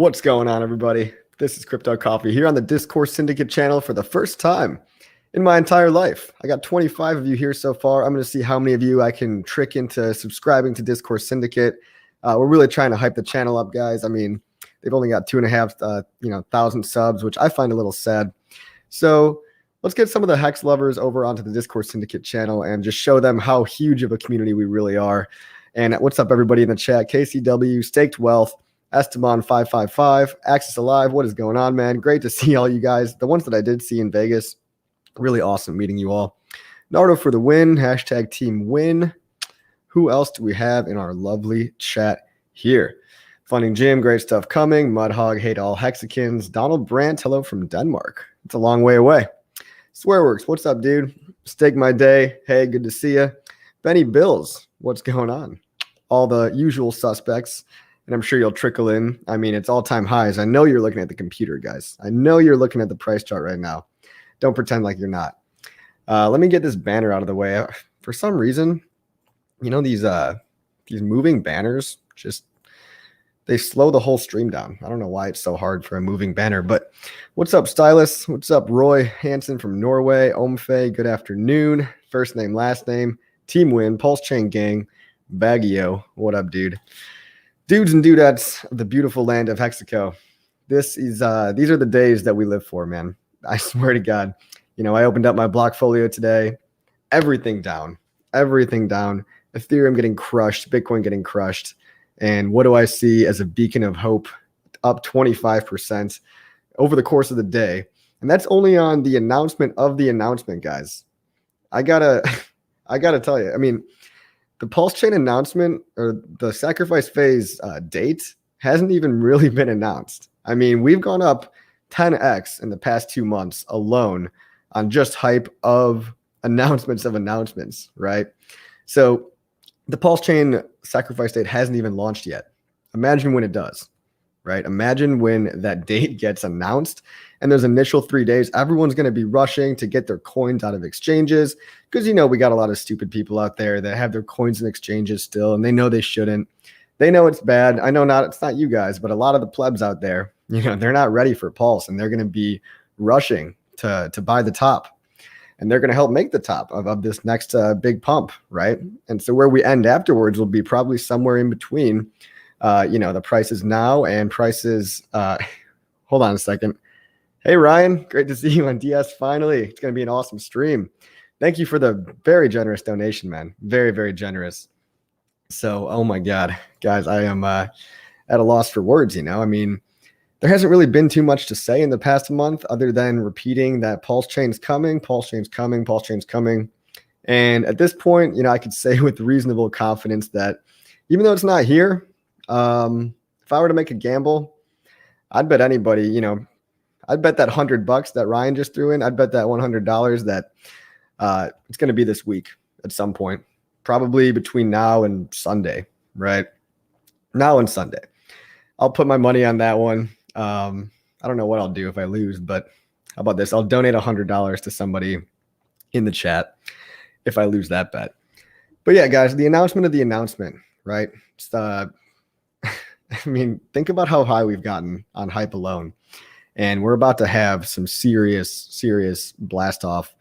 What's going on, everybody? This is Crypto Coffee here on the Discourse Syndicate channel for the first time in my entire life. I got 25 of you here so far. I'm going to see how many of you I can trick into subscribing to Discourse Syndicate. We're really trying to hype the channel up, guys. I mean, they've only got 2,500 thousand subs, which I find a little sad. So let's get some of the HEX lovers over onto the Discourse Syndicate channel and just show them how huge of a community we really are. And what's up, everybody in the chat? KCW, Staked Wealth, Esteban 555, Axis Alive. What is going on, man? Great to see all you guys. The ones that I did see in Vegas, really awesome meeting you all. Nardo for the win. Hashtag team win. Who else do we have in our lovely chat here? Funding Jim, great stuff coming. Mudhog, hate all Hexicans. Donald Brandt, hello from Denmark. It's a long way away. Swearworks, what's up, dude? Stake my day. Hey, good to see you. Benny Bills, what's going on? All the usual suspects. And I'm sure you'll trickle in. I mean, it's all-time highs. I know you're looking at the computer, guys. I know you're looking at the price chart right now. Don't pretend like you're not. Let me get this banner out of the way. For some reason, you know, these moving banners just, they slow the whole stream down. I don't know why it's so hard for a moving banner, but what's up, Stylus? What's up, Roy Hansen from Norway? Omfe, good afternoon. First name, last name, team win, PulseChain gang, Baggio. What up, dude? Dudes and dudettes of the beautiful land of Hexaco. These are the days that we live for, man. I swear to God. You know, I opened up my Blockfolio today. Everything down. Everything down. Ethereum getting crushed. Bitcoin getting crushed. And what do I see as a beacon of hope? Up 25% over the course of the day. And that's only on the announcement of the announcement, guys. I gotta tell you, I mean, the PulseChain announcement or the sacrifice phase date hasn't even really been announced. I mean, we've gone up 10x in the past 2 months alone on just hype of announcements, right? So the PulseChain sacrifice date hasn't even launched yet. Imagine when it does, right? Imagine when that date gets announced and those initial 3 days, everyone's going to be rushing to get their coins out of exchanges because, you know, we got a lot of stupid people out there that have their coins in exchanges still, and they know they shouldn't. They know it's bad. I know it's not you guys, but a lot of the plebs out there, you know, they're not ready for Pulse, and they're going to be rushing to buy the top, and they're going to help make the top of this next big pump, right? And so where we end afterwards will be probably somewhere in between, you know, the prices now and prices. Hold on a second. Hey, Ryan, great to see you on DS finally. It's going to be an awesome stream. Thank you for the very generous donation, man. Very, very generous. So, oh my God, guys, I am at a loss for words, you know. I mean, there hasn't really been too much to say in the past month other than repeating that PulseChain's coming, PulseChain's coming, PulseChain's coming. And at this point, you know, I could say with reasonable confidence that even though it's not here, if I were to make a gamble, I'd bet anybody, you know, I'd bet that $100 that Ryan just threw in. I'd bet that $100 that it's going to be this week at some point, probably between now and Sunday, right? Now and Sunday. I'll put my money on that one. I don't know what I'll do if I lose, but how about this? I'll donate $100 to somebody in the chat if I lose that bet. But yeah, guys, the announcement of the announcement, right? It's, I mean, think about how high we've gotten on hype alone. And we're about to have some serious blast off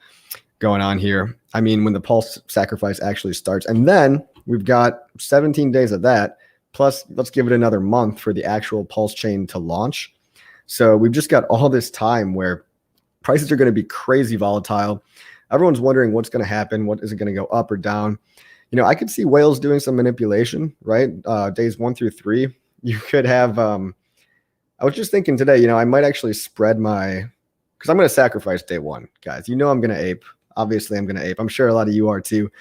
going on here. I mean, when the Pulse sacrifice actually starts, and then we've got 17 days of that, plus let's give it another month for the actual PulseChain to launch. So we've just got all this time where prices are going to be crazy volatile. Everyone's wondering what's going to happen. What is it going to go up or down? You know, I could see whales doing some manipulation, right? Days 1 through 3. You could have, I was just thinking today, you know, I might actually spread my, because I'm going to sacrifice day 1, guys. You know, I'm going to ape. Obviously, I'm going to ape. I'm sure a lot of you are too.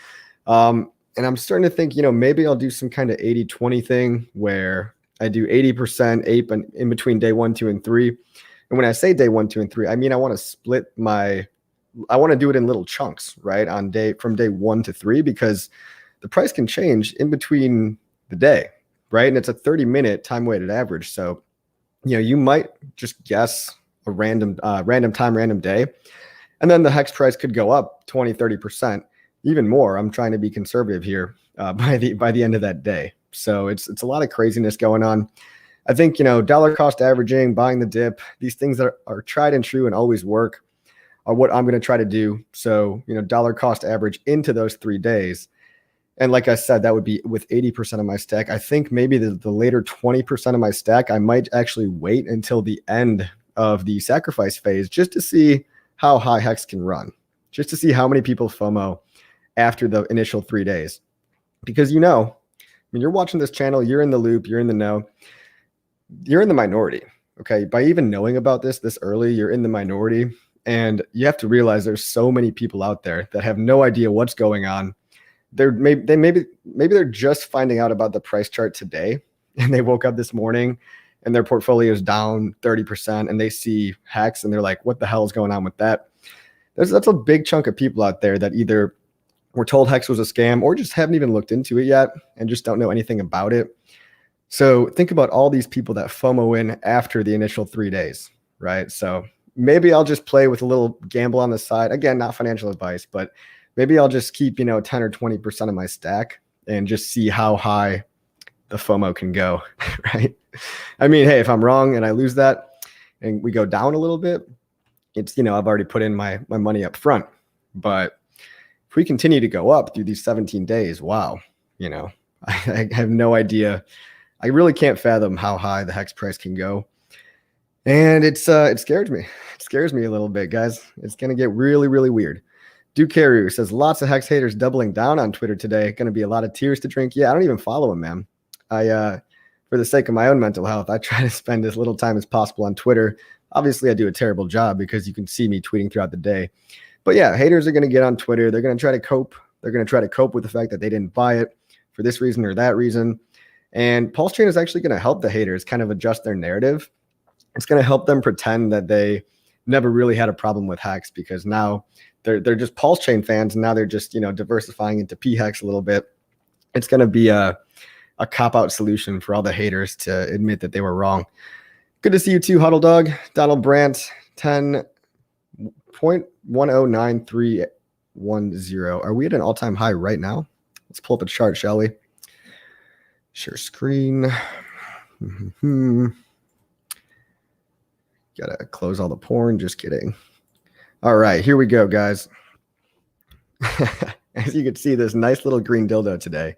And I'm starting to think, you know, maybe I'll do some kind of 80-20 thing where I do 80% ape and in between day 1, 2, and 3. And when I say day 1, 2, and 3, I mean, I want to split I want to do it in little chunks, right? From day 1 to 3, because the price can change in between the day, right? And it's a 30-minute time-weighted average. So, you know, you might just guess a random time, random day. And then the HEX price could go up 20, 30%, even more. I'm trying to be conservative here by the end of that day. So it's a lot of craziness going on. I think, dollar cost averaging, buying the dip, these things that are tried and true and always work are what I'm going to try to do. So, dollar cost average into those 3 days. And like I said, that would be with 80% of my stack. I think maybe the later 20% of my stack, I might actually wait until the end of the sacrifice phase just to see how high HEX can run, just to see how many people FOMO after the initial 3 days. Because, you're watching this channel, you're in the loop, you're in the know, you're in the minority. Okay. By even knowing about this early, you're in the minority. And you have to realize there's so many people out there that have no idea what's going on. Maybe they're just finding out about the price chart today, and they woke up this morning and their portfolio is down 30% and they see HEX and they're like, what the hell is going on with that? That's a big chunk of people out there that either were told HEX was a scam or just haven't even looked into it yet and just don't know anything about it. So think about all these people that FOMO in after the initial 3 days, right? So maybe I'll just play with a little gamble on the side. Again, not financial advice, but maybe I'll just keep, 10 or 20% of my stack and just see how high the FOMO can go, right? I mean, hey, if I'm wrong and I lose that and we go down a little bit, it's, I've already put in my money up front. But if we continue to go up through these 17 days, wow, I have no idea. I really can't fathom how high the HEX price can go. And it scares me. It scares me a little bit, guys. It's going to get really, really weird. Dukeru says, lots of HEX haters doubling down on Twitter today. Going to be a lot of tears to drink. Yeah, I don't even follow him, man. For the sake of my own mental health, I try to spend as little time as possible on Twitter. Obviously, I do a terrible job because you can see me tweeting throughout the day. But yeah, haters are going to get on Twitter. They're going to try to cope. They're going to try to cope with the fact that they didn't buy it for this reason or that reason. And PulseChain is actually going to help the haters kind of adjust their narrative. It's going to help them pretend that they never really had a problem with HEX because now they're just PulseChain fans, and now they're just diversifying into pHEX a little bit. It's going to be a cop-out solution for all the haters to admit that they were wrong. Good to see you too, Huddle Dog. Donald Brandt, 10.109310. Are we at an all-time high right now? Let's pull up a chart, shall we? Share screen. Gotta close all the porn. Just kidding. All right, here we go, guys. As you can see, this nice little green dildo today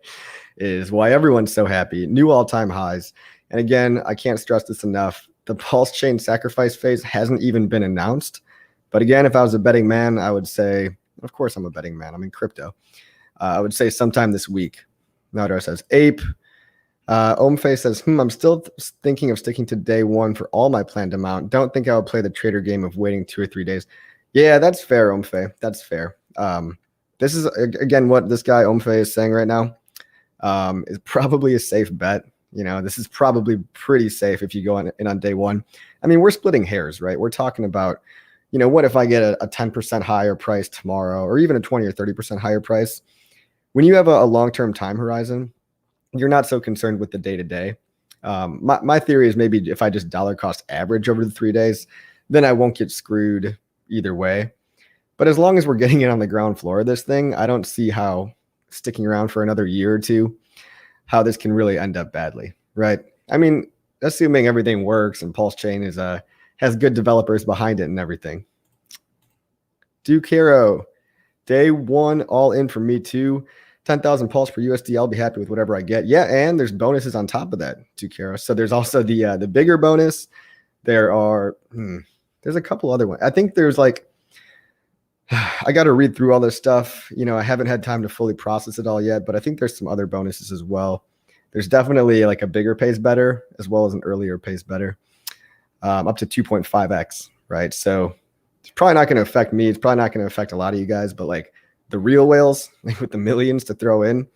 is why everyone's so happy. New all-time highs. And again, I can't stress this enough. The PulseChain sacrifice phase hasn't even been announced. But again, if I was a betting man, I would say, of course I'm a betting man. I'm in crypto. I would say sometime this week. Naudar says, Ape. Omfe says, I'm still thinking of sticking to day one for all my planned amount. Don't think I would play the trader game of waiting 2 or 3 days. Yeah, that's fair, Omfe. That's fair. This is, again, what this guy Omfe is saying right now is probably a safe bet. This is probably pretty safe if you go in on day one. I mean, we're splitting hairs, right? We're talking about, what if I get a 10% higher price tomorrow or even a 20 or 30% higher price? When you have a long-term time horizon, you're not so concerned with the day-to-day. My theory is maybe if I just dollar cost average over the 3 days, then I won't get screwed either way. But as long as we're getting it on the ground floor of this thing, I don't see how sticking around for another year or two, how this can really end up badly, right? I mean, assuming everything works and PulseChain has good developers behind it and everything. Duke Hero, day one, all in for me too. 10,000 pulse per USD. I'll be happy with whatever I get. Yeah, and there's bonuses on top of that, Duke Hero. So there's also the bigger bonus. There are there's a couple other ones. I think there's like I got to read through all this stuff. I haven't had time to fully process it all yet, but I think there's some other bonuses as well. There's definitely like a bigger pays better as well as an earlier pays better, up to 2.5x, right? So it's probably not going to affect me. It's probably not going to affect a lot of you guys, but like the real whales, like with the millions to throw in,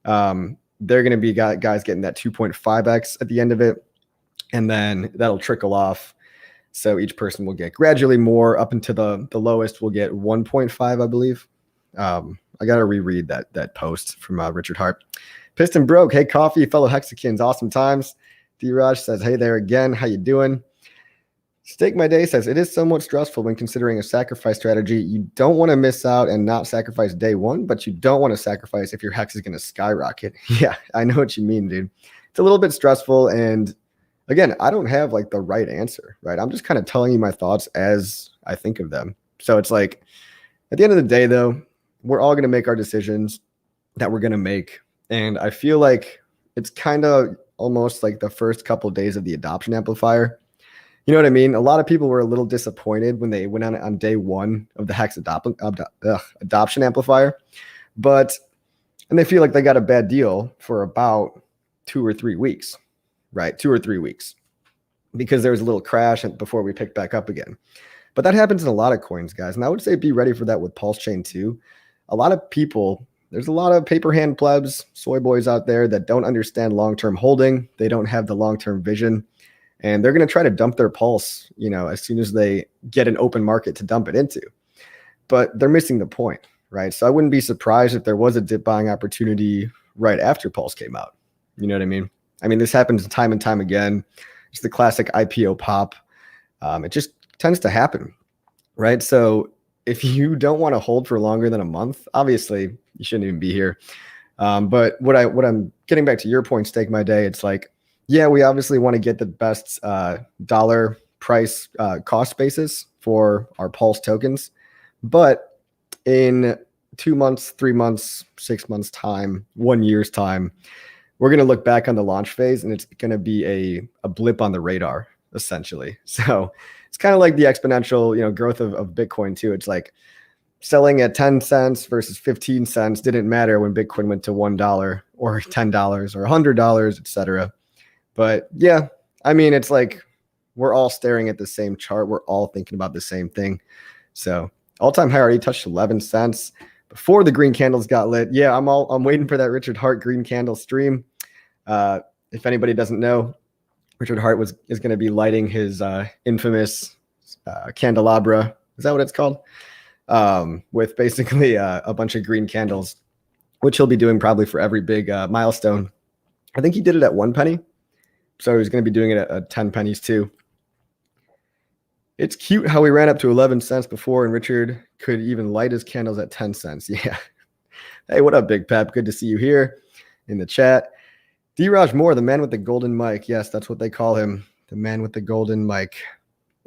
they're going to be guys getting that 2.5x at the end of it. And then that'll trickle off. So each person will get gradually more up into the lowest will get 1.5, I believe. I got to reread that post from Richard Hart. Piston Broke. Hey, coffee, fellow Hexicans. Awesome times. D-Raj says, hey there again. How you doing? Stake My Day says, it is somewhat stressful when considering a sacrifice strategy. You don't want to miss out and not sacrifice day one, but you don't want to sacrifice if your HEX is going to skyrocket. Yeah, I know what you mean, dude. It's a little bit stressful, and again, I don't have like the right answer, right? I'm just kind of telling you my thoughts as I think of them. So it's like, at the end of the day, though, we're all going to make our decisions that we're going to make. And I feel like it's kind of almost like the first couple of days of the adoption amplifier. You know what I mean? A lot of people were a little disappointed when they went on day one of the HEX adoption amplifier, and they feel like they got a bad deal for about 2 or 3 weeks, right? 2 or 3 weeks, because there was a little crash before we picked back up again. But that happens in a lot of coins, guys. And I would say be ready for that with PulseChain too. A lot of people, there's a lot of paper hand plebs, soy boys out there that don't understand long-term holding. They don't have the long-term vision. And they're going to try to dump their pulse, as soon as they get an open market to dump it into. But they're missing the point, right? So I wouldn't be surprised if there was a dip buying opportunity right after Pulse came out. You know what I mean? I mean, this happens time and time again. It's the classic IPO pop. It just tends to happen, right? So if you don't want to hold for longer than a month, obviously you shouldn't even be here. But what I'm getting back to your point, Stake My Day, it's like, yeah, we obviously want to get the best dollar price cost basis for our Pulse tokens. But in 2 months, 3 months, 6 months time, 1 year's time, we're going to look back on the launch phase and it's going to be a blip on the radar, essentially. So it's kind of like the exponential, growth of Bitcoin too. It's like selling at 10 cents versus 15 cents didn't matter when Bitcoin went to $1 or $10 or $100, etc. But yeah, I mean, it's like we're all staring at the same chart. We're all thinking about the same thing. So all-time high already touched 11 cents before the green candles got lit. Yeah, I'm waiting for that Richard Hart green candle stream. If anybody doesn't know, Richard Hart is going to be lighting his infamous candelabra. Is that what it's called? With basically a bunch of green candles, which he'll be doing probably for every big milestone. I think he did it at 1 penny. So he's going to be doing it at 10 pennies too. It's cute how we ran up to 11 cents before and Richard could even light his candles at 10 cents. Yeah. Hey, what up, Big Pep? Good to see you here in the chat. D-Raj Moore, the man with the golden mic. Yes, that's what they call him. The man with the golden mic.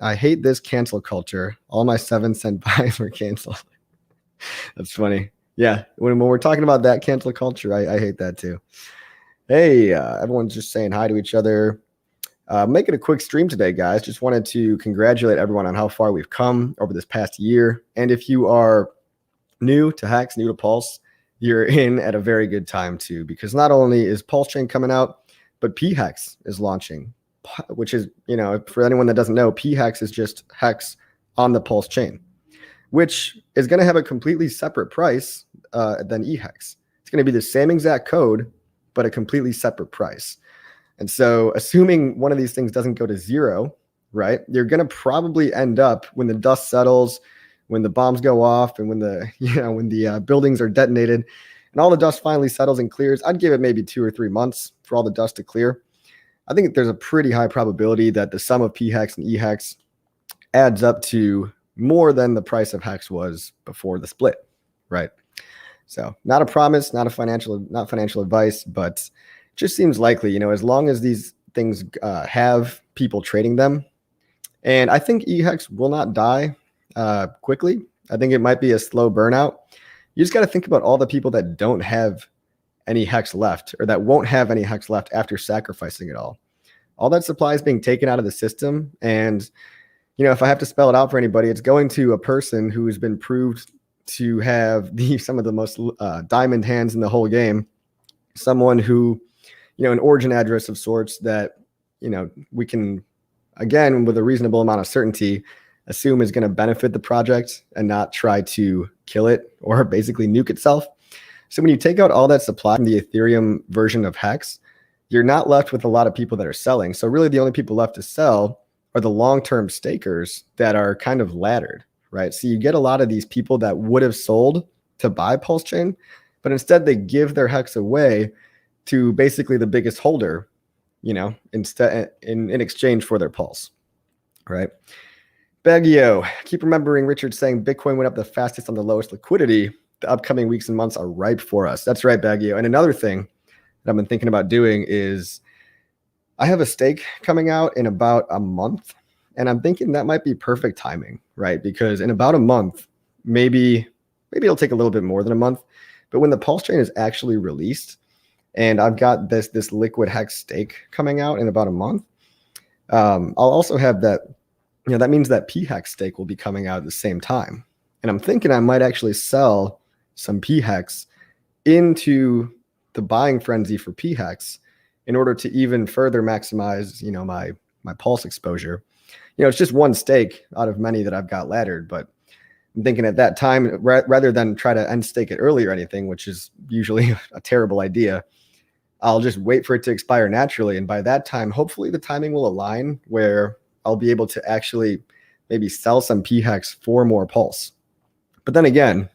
I hate this cancel culture. All my 7-cent buys were canceled. That's funny. Yeah, when we're talking about that cancel culture, I hate that too. Hey, everyone's just saying hi to each other. Making a quick stream today, guys. Just wanted to congratulate everyone on how far we've come over this past year. And if you are new to HEX, new to Pulse, you're in at a very good time too, because not only is PulseChain coming out, but PHEX is launching, which is, for anyone that doesn't know, PHEX is just HEX on the Pulse chain, which is going to have a completely separate price than eHEX. It's going to be the same exact code, but a completely separate price. And so assuming one of these things doesn't go to zero, right, you're going to probably end up when the dust settles, when the bombs go off and when the buildings are detonated and all the dust finally settles and clears, I'd give it maybe 2 or 3 months for all the dust to clear. I think there's a pretty high probability that the sum of PHEX and eHEX adds up to more than the price of HEX was before the split, right? So not a promise, not financial advice, but it just seems likely, as long as these things have people trading them. And I think eHEX will not die quickly. I think it might be a slow burnout. You just got to think about all the people that don't have any HEX left or that won't have any HEX left after sacrificing it all. All that supply is being taken out of the system. And, if I have to spell it out for anybody, it's going to a person who has been proved to have some of the most diamond hands in the whole game. Someone who, an origin address of sorts that, we can, again, with a reasonable amount of certainty, assume is going to benefit the project and not try to kill it or basically nuke itself. So when you take out all that supply from the Ethereum version of HEX, you're not left with a lot of people that are selling. So really the only people left to sell are the long-term stakers that are kind of laddered, right? So you get a lot of these people that would have sold to buy PulseChain, but instead they give their HEX away to basically the biggest holder, instead in exchange for their Pulse, right? Baggio, keep remembering Richard saying Bitcoin went up the fastest on the lowest liquidity. The upcoming weeks and months are ripe for us. That's right, Baggio. And another thing that I've been thinking about doing is I have a stake coming out in about a month, and I'm thinking that might be perfect timing, right? Because in about a month, maybe it'll take a little bit more than a month, but when the PulseChain is actually released, and I've got this liquid hex stake coming out in about a month, I'll also have that. That means that pHEX stake will be coming out at the same time, and I'm thinking I might actually sell some pHEX into the buying frenzy for pHEX in order to even further maximize, my pulse exposure. It's just one stake out of many that I've got laddered, but I'm thinking at that time, rather than try to end stake it early or anything, which is usually a terrible idea, I'll just wait for it to expire naturally. And by that time, hopefully the timing will align where I'll be able to actually maybe sell some pHEX for more pulse. But then again,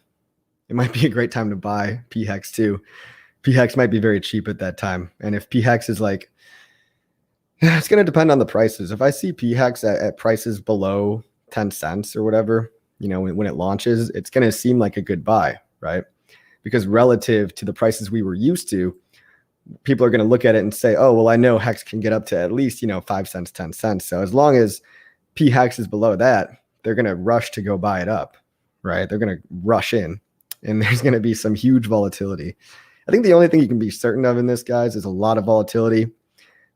it might be a great time to buy pHEX too. pHEX might be very cheap at that time. And if pHEX is like, it's going to depend on the prices. If I see pHEX at prices below 10 cents or whatever, when it launches, it's going to seem like a good buy, right? Because relative to the prices we were used to, people are going to look at it and say, oh, well, I know HEX can get up to at least, 5 cents, 10 cents. So as long as pHEX is below that, they're going to rush to go buy it up, right? They're going to rush in, and there's going to be some huge volatility. I think the only thing you can be certain of in this, guys, is a lot of volatility,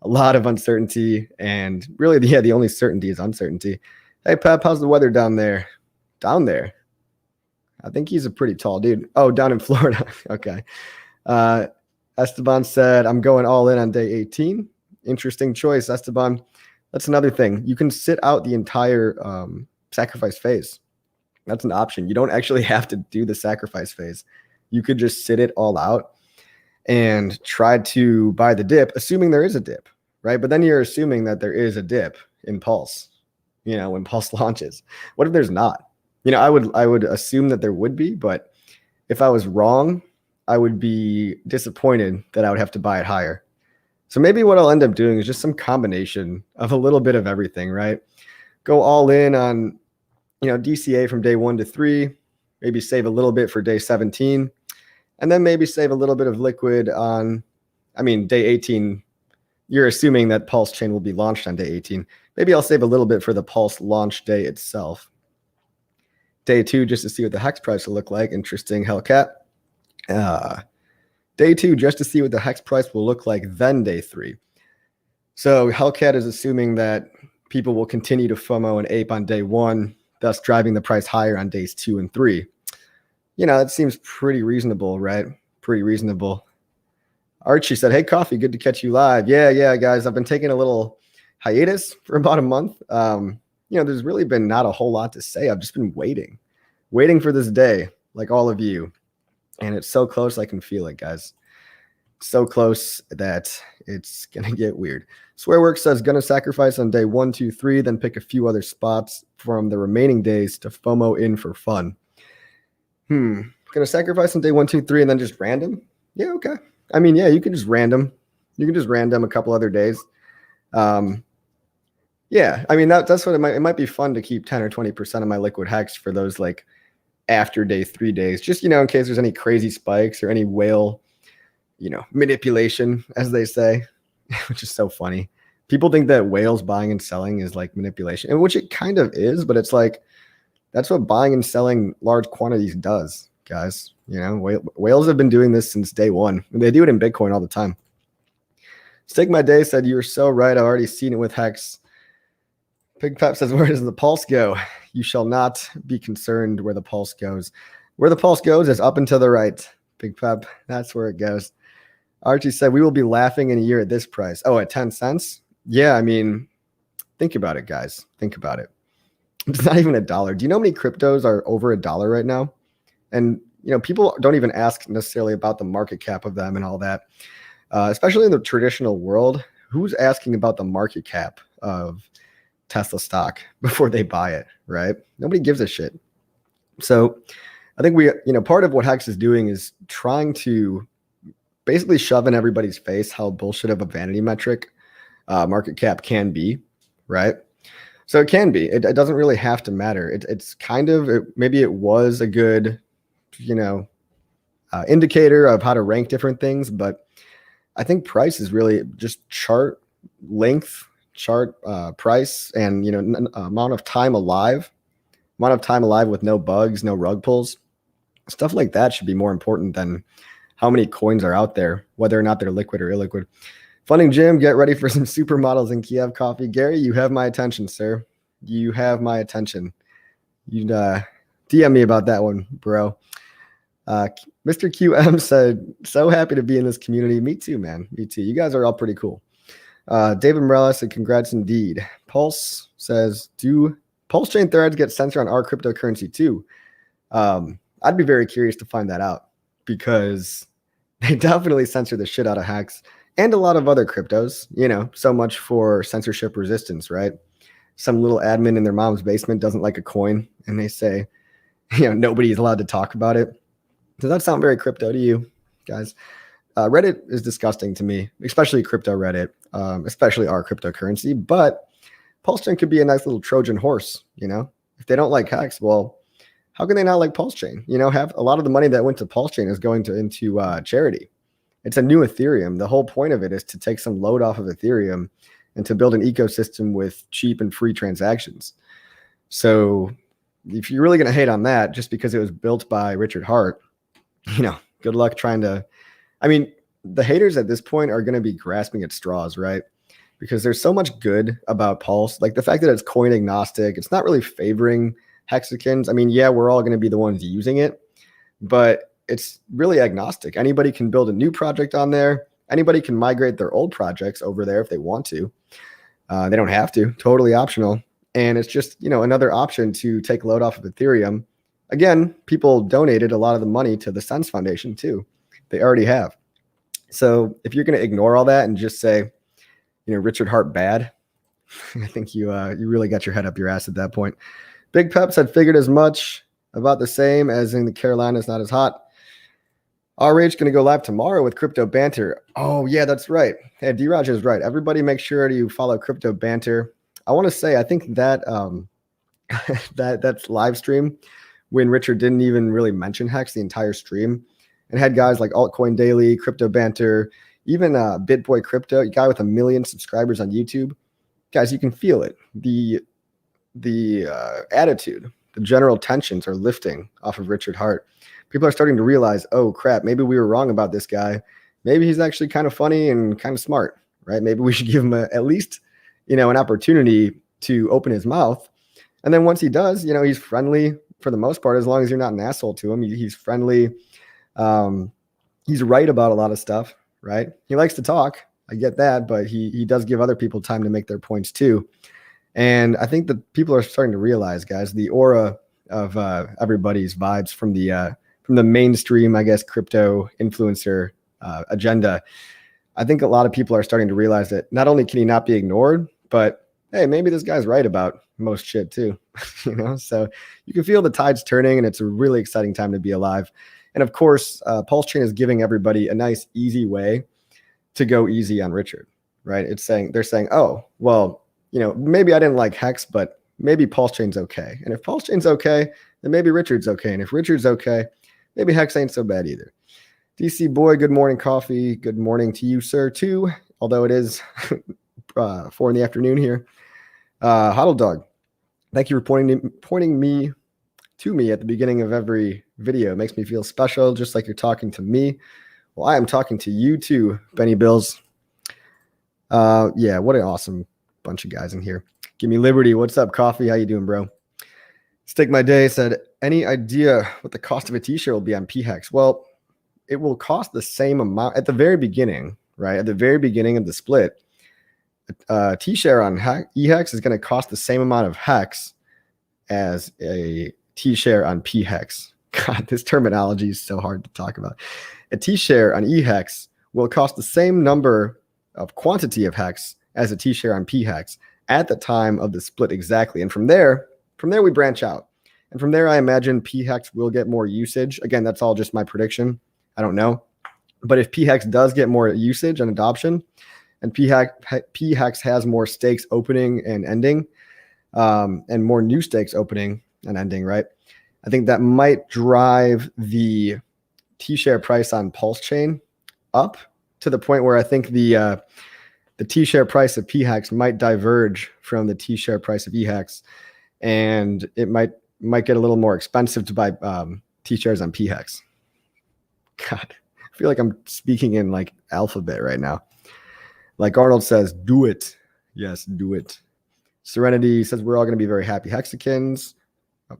a lot of uncertainty, and really, the only certainty is uncertainty. Hey, Pep, how's the weather down there? Down there? I think he's a pretty tall dude. Oh, down in Florida. Okay. Esteban said, I'm going all in on day 18. Interesting choice, Esteban. That's another thing. You can sit out the entire sacrifice phase. That's an option. You don't actually have to do the sacrifice phase. You could just sit it all out and try to buy the dip, assuming there is a dip, right? But then you're assuming that there is a dip in Pulse, when Pulse launches. What if there's not? I would assume that there would be, but if I was wrong, I would be disappointed that I would have to buy it higher. So maybe what I'll end up doing is just some combination of a little bit of everything, right? Go all in on, DCA from day 1 to 3, maybe save a little bit for day 17, and then maybe save a little bit of liquid on, day 18. You're assuming that PulseChain will be launched on day 18. Maybe I'll save a little bit for the Pulse launch day itself. Day 2, just to see what the HEX price will look like. Interesting, Hellcat. Day 2, just to see what the HEX price will look like, then day 3. So Hellcat is assuming that people will continue to FOMO and ape on day 1, thus driving the price higher on days 2 and 3. That seems pretty reasonable, right? Pretty reasonable. Archie said, hey, Coffee, good to catch you live. Yeah, guys, I've been taking a little hiatus for about a month. There's really been not a whole lot to say. I've just been waiting for this day, like all of you. And it's so close, I can feel it, guys. So close that it's going to get weird. Swearworks says, going to sacrifice on day 1, 2, 3, then pick a few other spots from the remaining days to FOMO in for fun. Going to sacrifice on day 1, 2, 3, and then just random? Yeah, okay. You can just random. You can just random a couple other days. Yeah, that's what it might be fun to keep 10 or 20% of my liquid HEX for those like after day 3 days, just, in case there's any crazy spikes or any whale, manipulation, as they say, which is so funny. People think that whales buying and selling is like manipulation, and which it kind of is, but it's like, that's what buying and selling large quantities does, guys. Whales have been doing this since day 1. They do it in Bitcoin all the time. Stake My Day said, you're so right. I've already seen it with HEX. Pig Pep says, where does the pulse go? You shall not be concerned where the pulse goes. Where the pulse goes is up and to the right. Big Pep, that's where it goes. Archie said, we will be laughing in a year at this price. Oh, at 10 cents? Yeah, think about it, guys. Think about it. It's not even $1. Do you know how many cryptos are over $1 right now? And, people don't even ask necessarily about the market cap of them and all that. Especially in the traditional world, who's asking about the market cap of Tesla stock before they buy it, right? Nobody gives a shit. So I think part of what HEX is doing is trying to basically shove in everybody's face how bullshit of a vanity metric market cap can be, right? So it can be. It doesn't really have to matter. It's kind of, maybe it was a good, indicator of how to rank different things, but I think price is really just chart length, chart price, and amount of time alive with no bugs, no rug pulls, stuff like that should be more important than how many coins are out there, whether or not they're liquid or illiquid. Funding Jim, get ready for some supermodels in Kiev coffee. Gary, you have my attention, sir. You have my attention. You DM me about that one, bro. Mr. QM said, so happy to be in this community. Me too, man. Me too. You guys are all pretty cool. David Morella said, congrats indeed. Pulse says, do PulseChain threads get censored on our cryptocurrency too? I'd be very curious to find that out, because they definitely censor the shit out of HEX and a lot of other cryptos. So much for censorship resistance, right? Some little admin in their mom's basement doesn't like a coin, and they say, nobody's allowed to talk about it. Does that sound very crypto to you guys? Reddit is disgusting to me, especially crypto Reddit, especially our cryptocurrency. But PulseChain could be a nice little Trojan horse. If they don't like HEX, well, how can they not like PulseChain? Have a lot of the money that went to PulseChain is going into charity. It's a new Ethereum. The whole point of it is to take some load off of Ethereum and to build an ecosystem with cheap and free transactions. So if you're really going to hate on that just because it was built by Richard Hart, good luck trying to, the haters at this point are going to be grasping at straws, right? Because there's so much good about Pulse, like the fact that it's coin agnostic, it's not really favoring hexagons. We're all going to be the ones using it, but it's really agnostic. Anybody can build a new project on there. Anybody can migrate their old projects over there if they want to. They don't have to, totally optional. And it's just, another option to take load off of Ethereum. Again, people donated a lot of the money to the Sense Foundation too. They already have. So if you're going to ignore all that and just say, Richard Hart bad, I think you really got your head up your ass at that point. Big Peps had figured as much, about the same as in the Carolinas, not as hot. RH going to go live tomorrow with Crypto Banter. Oh, yeah, that's right. Hey, D-Raj is right. Everybody make sure to follow Crypto Banter. I want to say, I think that that's live stream when Richard didn't even really mention HEX the entire stream, and had guys like Altcoin Daily, Crypto Banter, even BitBoy Crypto, a guy with 1 million subscribers on YouTube. Guys, you can feel it. The attitude, the general tensions are lifting off of Richard Hart. People are starting to realize, oh crap, maybe we were wrong about this guy. Maybe he's actually kind of funny and kind of smart, right? Maybe we should give him at least, an opportunity to open his mouth. And then once he does, he's friendly for the most part, as long as you're not an asshole to him. He's friendly. He's right about a lot of stuff, right? He likes to talk. I get that, but he does give other people time to make their points too. And I think that people are starting to realize, guys, the aura of everybody's vibes from the mainstream, I guess, crypto influencer agenda. I think a lot of people are starting to realize that not only can he not be ignored, but hey, maybe this guy's right about most shit too. So you can feel the tides turning, and it's a really exciting time to be alive. And of course, PulseChain is giving everybody a nice, easy way to go easy on Richard, right? They're saying, oh, well, maybe I didn't like HEX, but maybe PulseChain's okay. And if PulseChain's okay, then maybe Richard's okay. And if Richard's okay, maybe HEX ain't so bad either. DC Boy, good morning, coffee. Good morning to you, sir, too. Although it is 4 in the afternoon here. Huddle Dog, thank you for pointing me to me at the beginning of every video. It makes me feel special, just like you're talking to me. Well, I am talking to you too, Benny Bills. Yeah, what an awesome bunch of guys in here. Give me Liberty. What's up, coffee? How you doing, bro? Stick My Day said, any idea what the cost of a t-shirt will be on PHEX? Well, it will cost the same amount at the very beginning, right? At the very beginning of the split, T-share on eHEX is going to cost the same amount of HEX as a T-share on PHEX. God, this terminology is so hard to talk about. A T-share on eHEX will cost the same number of quantity of HEX as a T-share on PHEX at the time of the split exactly. And from there we branch out. And from there, I imagine PHEX will get more usage. Again, that's all just my prediction. I don't know. But if PHEX does get more usage and adoption, and PHEX has more stakes opening and ending, and more new stakes opening and ending, right? I think that might drive the T-share price on PulseChain up to the point where I think the the T-share price of PHEX might diverge from the T-share price of eHEX, and it might get a little more expensive to buy T-shares on PHEX. God, I feel like I'm speaking in like alphabet right now. Like Arnold says, do it. Yes, do it. Serenity says we're all going to be very happy Hexicans.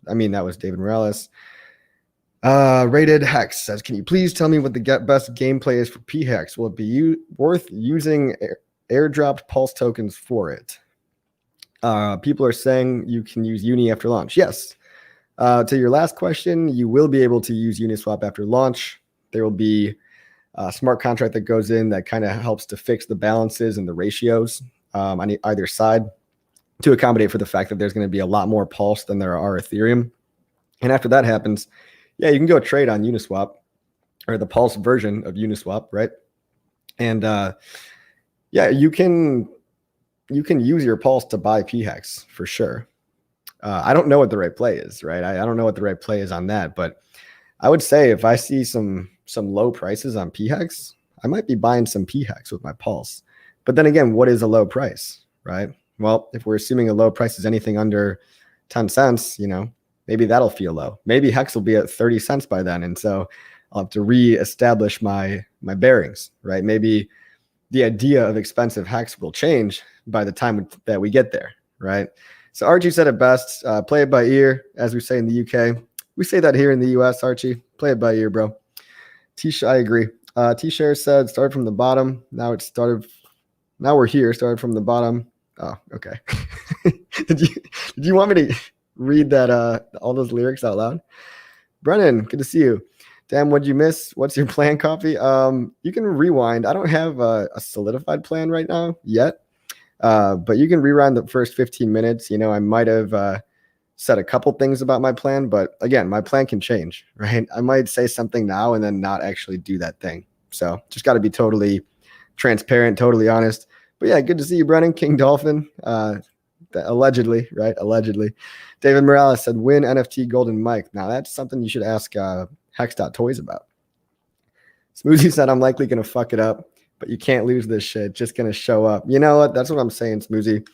I mean, that was David Morales. Rated Hex says, can you please tell me what the best gameplay is for PHEX? Will it be worth using airdropped pulse tokens for it? People are saying you can use Uni after launch. Yes. To your last question, you will be able to use Uniswap after launch. There will be a smart contract that goes in that kind of helps to fix the balances and the ratios on either side to accommodate for the fact that there's going to be a lot more Pulse than there are Ethereum. And after that happens, yeah, you can go trade on Uniswap or the Pulse version of Uniswap, right? And yeah, you can use your Pulse to buy PHEX for sure. I don't know what the right play is, right? I don't know what the right play is on that, but I would say if I see some low prices on PHEX, I might be buying some PHEX with my Pulse. But then again, what is a low price, right? Well, if we're assuming a low price is anything under 10 cents, you know, maybe that'll feel low. Maybe HEX will be at 30 cents by then. And so I'll have to reestablish my bearings, right? Maybe the idea of expensive HEX will change by the time that we get there, right? So Archie said it best, play it by ear, as we say in the UK. We say that here in the US, Archie. Play it by ear, bro. I agree. T-Share said started from the bottom. Now we're here, started from the bottom. Oh, okay. Did you want me to read that all those lyrics out loud? Brennan, good to see you. Damn, what'd you miss? What's your plan, Coffee? You can rewind. I don't have a solidified plan right now yet. But you can rewind the first 15 minutes. You know, I might have said a couple things about my plan, but again, my plan can change, right? I might say something now and then not actually do that thing. So just got to be totally transparent, totally honest. But yeah, good to see you, Brennan. King Dolphin, allegedly, right? Allegedly. David Morales said, win NFT Golden Mike. Now that's something you should ask Hex.toys about. Smoothie said, I'm likely going to fuck it up, but you can't lose this shit. Just going to show up. You know what? That's what I'm saying, Smoothie.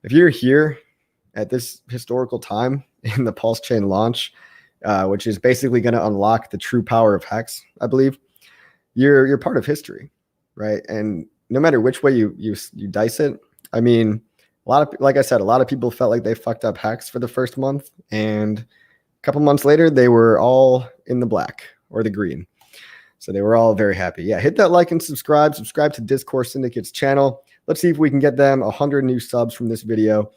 If you're here at this historical time in the PulseChain launch, which is basically going to unlock the true power of HEX, I believe, you're part of history, right? And no matter which way you dice it, I mean, like I said, a lot of people felt like they fucked up HEX for the first month, and a couple months later, they were all in the black or the green. So they were all very happy. Yeah, hit that like and subscribe. Subscribe to Discourse Syndicate's channel. Let's see if we can get them 100 new subs from this video.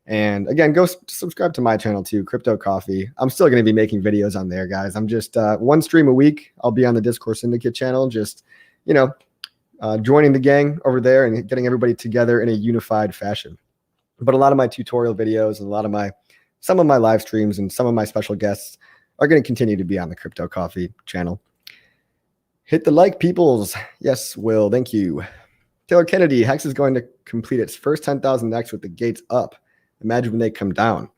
And again, go subscribe to my channel too, Crypto Coffee. I'm still going to be making videos on there, guys. I'm just one stream a week. I'll be on the Discourse Syndicate channel, just, you know, joining the gang over there and getting everybody together in a unified fashion. But a lot of my tutorial videos and some of my live streams and some of my special guests are going to continue to be on the Crypto Coffee channel. Hit the like, peoples. Yes, Will. Thank you. Taylor Kennedy, HEX is going to complete its first 10,000 X with the gates up. Imagine when they come down.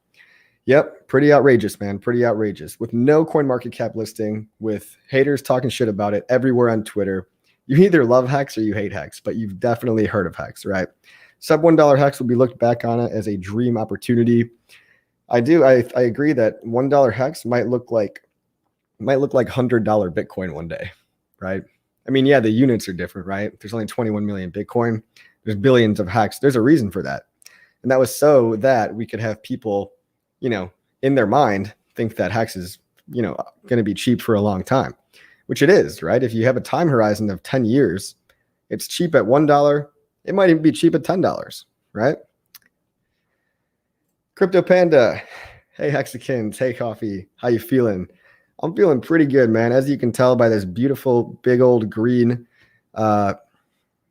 Yep, pretty outrageous, man. Pretty outrageous. With no CoinMarketCap listing, with haters talking shit about it everywhere on Twitter. You either love HEX or you hate HEX, but you've definitely heard of HEX, right? Sub $1 HEX will be looked back on it as a dream opportunity. I agree that $1 HEX might look like $100 Bitcoin one day, right? I mean, yeah, the units are different, right? There's only 21 million Bitcoin. There's billions of HEX. There's a reason for that. And that was so that we could have people, you know, in their mind think that HEX is, you know, going to be cheap for a long time, which it is, right? If you have a time horizon of 10 years, it's cheap at $1. It might even be cheap at $10, right? Crypto Panda, hey Hexicans, hey Coffee, how you feeling? I'm feeling pretty good, man. As you can tell by this beautiful big old green,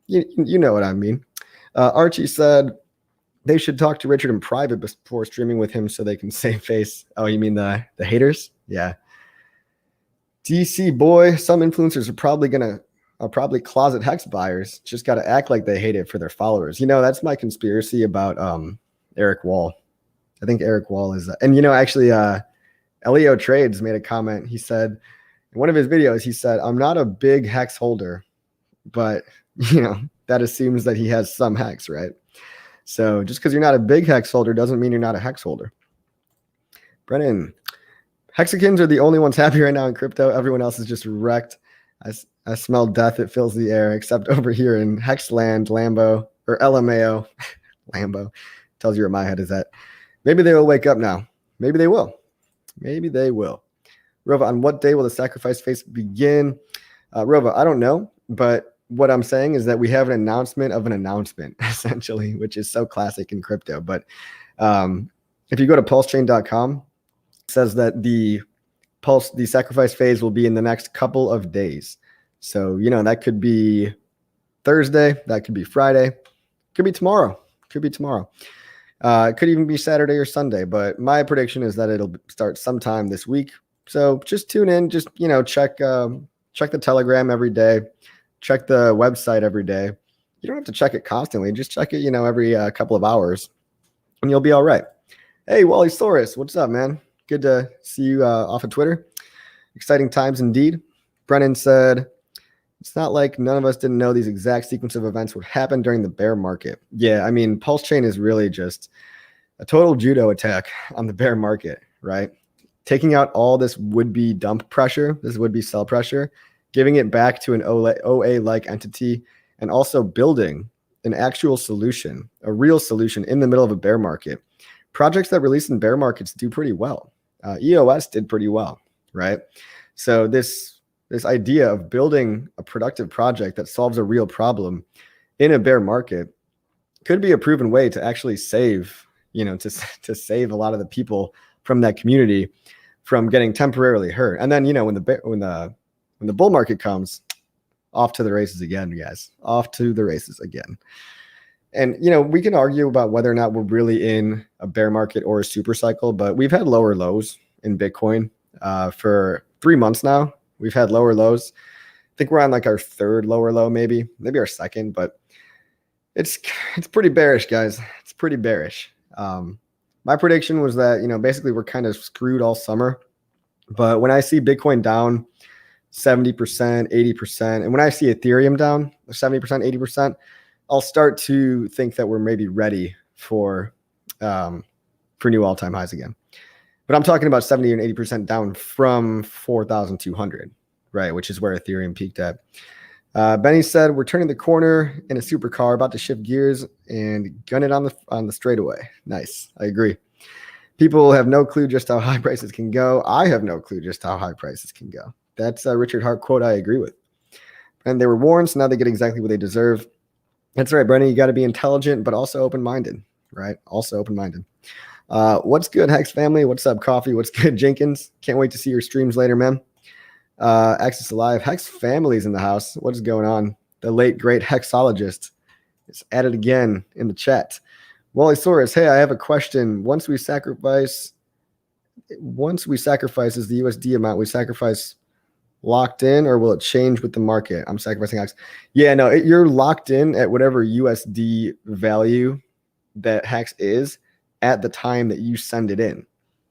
you know what I mean. Archie said they should talk to Richard in private before streaming with him so they can save face. Oh, you mean the haters? Yeah. DC boy, some influencers are probably closet HEX buyers. Just got to act like they hate it for their followers. You know, that's my conspiracy about Eric Wall. I think Eric Wall is, and you know, actually, Leo Trades made a comment. He said in one of his videos, he said, "I'm not a big HEX holder, but you know, that assumes that he has some HEX, right? So just because you're not a big HEX holder doesn't mean you're not a HEX holder. Brennan, Hexicans are the only ones happy right now in crypto. Everyone else is just wrecked. I smell death. It fills the air, except over here in Hexland, Lambo, or LMAO. Lambo tells you where my head is at. Maybe they will wake up now. Maybe they will. Maybe they will. Rova, on what day will the sacrifice phase begin? Rova, I don't know, but what I'm saying is that we have an announcement of an announcement, essentially, which is so classic in crypto. But if you go to PulseChain.com, it says that the sacrifice phase will be in the next couple of days. So, that could be Thursday, that could be Friday, could be tomorrow, it could even be Saturday or Sunday. But my prediction is that it'll start sometime this week. So just tune in, just, check the Telegram every day, check the website every day. You don't have to check it constantly. Just check it, every couple of hours, and you'll be all right. Hey, Wally Saurus, what's up, man? Good to see you off of Twitter. Exciting times indeed. Brennan said, it's not like none of us didn't know these exact sequence of events would happen during the bear market. Yeah, I mean, PulseChain is really just a total judo attack on the bear market, right? Taking out all this would-be dump pressure, this would-be sell pressure, giving it back to an OA-like entity, and also building an actual solution, a real solution in the middle of a bear market. Projects that release in bear markets do pretty well. EOS did pretty well, right? So this idea of building a productive project that solves a real problem in a bear market could be a proven way to actually save, to save a lot of the people from that community from getting temporarily hurt. And then, when the bull market comes, off to the races again, guys, off to the races again. And, we can argue about whether or not we're really in a bear market or a super cycle, but we've had lower lows in Bitcoin for 3 months now. We've had lower lows. I think we're on like our third lower low, maybe our second, but it's pretty bearish, guys. It's pretty bearish. My prediction was that, basically we're kind of screwed all summer. But when I see Bitcoin down 70%, 80%, and when I see Ethereum down 70%, 80%, I'll start to think that we're maybe ready for new all-time highs again. But I'm talking about 70 and 80% down from 4,200, right? Which is where Ethereum peaked at. Benny said, we're turning the corner in a supercar, about to shift gears and gun it on the straightaway. Nice. I agree. People have no clue just how high prices can go. I have no clue just how high prices can go. That's a Richard Hart quote I agree with. And they were warned, so now they get exactly what they deserve. That's right, Brennan. You got to be intelligent, but also open-minded, right? Also open-minded. What's good, Hex family? What's up, Coffee? What's good, Jenkins? Can't wait to see your streams later, man. Access Alive. Hex family's in the house. What is going on? The late, great hexologist is at it again in the chat. Wally Saurus, hey, I have a question. Once we sacrifice, is the USD amount we sacrifice locked in, or will it change with the market? I'm sacrificing HEX. Yeah, no, you're locked in at whatever USD value that HEX is at the time that you send it in.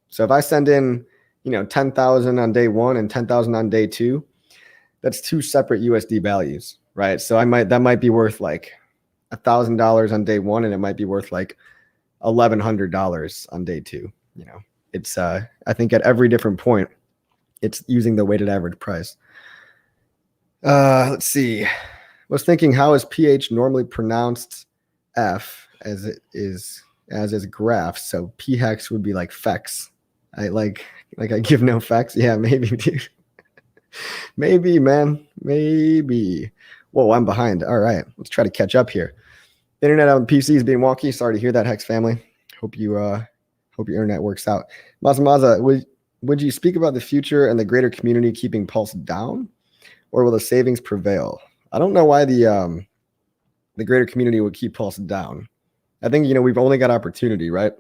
So if I send in, 10,000 on day one and 10,000 on day two, that's two separate USD values, right? So that might be worth like $1,000 on day one, and it might be worth like $1,100 on day two. It's I think at every different point, it's using the weighted average price. Let's see. I was thinking, how is PH normally pronounced F as graph? So PHEX would be like FEX. I give no FEX. Yeah, maybe, dude. Maybe, man. Maybe. Whoa, I'm behind. All right, let's try to catch up here. Internet on PC is being wonky. Sorry to hear that, Hex family. Hope your internet works out. Maza, would you speak about the future and the greater community keeping Pulse down, or will the savings prevail? I don't know why the greater community would keep Pulse down. I think, we've only got opportunity, right?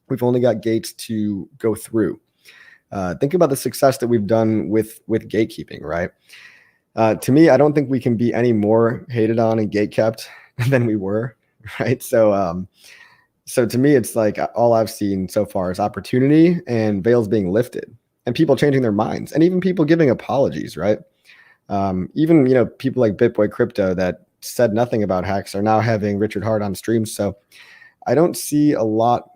We've only got gates to go through. Think about the success that we've done with gatekeeping, right? To me, I don't think we can be any more hated on and gatekept than we were, right? So to me, it's like all I've seen so far is opportunity and veils being lifted and people changing their minds, and even people giving apologies, right? Even, people like BitBoy Crypto that said nothing about HEX are now having Richard Hart on streams. So I don't see a lot